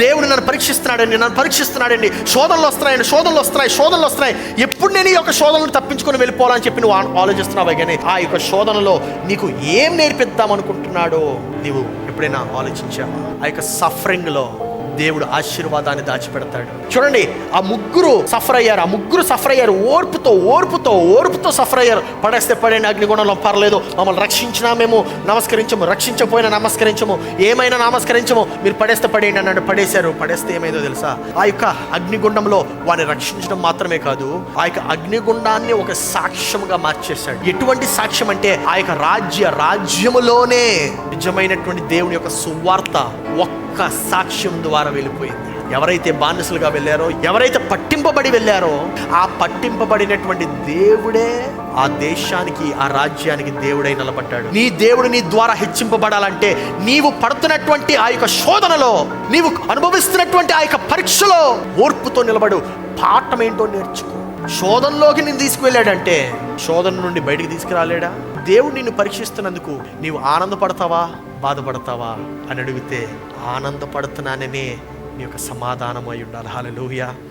దేవుడు నన్ను పరీక్షిస్తున్నాడండి, శోధనలు వస్తున్నాయి. ఎప్పుడు నేను ఈ యొక్క శోధనలు తప్పించుకొని వెళ్ళిపోవాలని చెప్పి నువ్వు ఆలోచిస్తున్నావే కానీ ఆ యొక్క శోధనలో నీకు ఏం నేర్పిద్దాం అనుకుంటున్నాడో నీవు ఎప్పుడైనా ఆలోచించావా? ఆ యొక్క సఫరింగ్ లో దేవుడు ఆశీర్వాదాన్ని దాచిపెడతాడు. చూడండి, ఆ ముగ్గురు సఫర్ అయ్యారు, ఓర్పుతో సఫర్ అయ్యారు. పడేస్తే పడేయండి, అగ్నిగుణంలో పర్లేదు, మమ్మల్ని రక్షించినా మేము నమస్కరించము, రక్షించకపోయినా నమస్కరించము, ఏమైనా నమస్కరించము, మీరు పడేస్తే పడేయండి అన్నాడు. పడేస్తే ఏమైందో తెలుసా? ఆ యొక్క అగ్నిగుండంలో వారిని రక్షించడం మాత్రమే కాదు, ఆ యొక్క అగ్నిగుండాన్ని ఒక సాక్ష్యముగా మార్చేశాడు. ఎటువంటి సాక్ష్యం అంటే ఆ యొక్క రాజ్యములోనే నిజమైనటువంటి దేవుని యొక్క సువార్త ఒక్క సాక్ష్యం ద్వారా వెళ్ళిపోయింది. ఎవరైతే బానిసలుగా వెళ్ళారో, ఎవరైతే పట్టింపబడి వెళ్ళారో, ఆ పట్టింపబడినటువంటి దేవుడే ఆ దేశానికి, ఆ రాజ్యానికి దేవుడై నిలబడ్డాడు. నీ దేవుడు నీ ద్వారా హెచ్చింపబడాలంటే నీవు పడుతున్నటువంటి ఆ యొక్క శోధనలో, నీవు అనుభవిస్తున్నటువంటి ఆ యొక్క పరీక్షలో ఓర్పుతో నిలబడు. పాఠం ఏంటో నేర్చుకో. శోధనలోకి నేను తీసుకువెళ్ళాడంటే శోధన నుండి బయటికి తీసుకురాలేడా? దేవుడు నిన్ను పరీక్షిస్తున్నందుకు నీవు ఆనందపడతావా, బాధపడతావా అని అడిగితే ఆనందపడుతున్నాననే నీ యొక్క సమాధానం అయి ఉండాలి. హల్లెలూయా.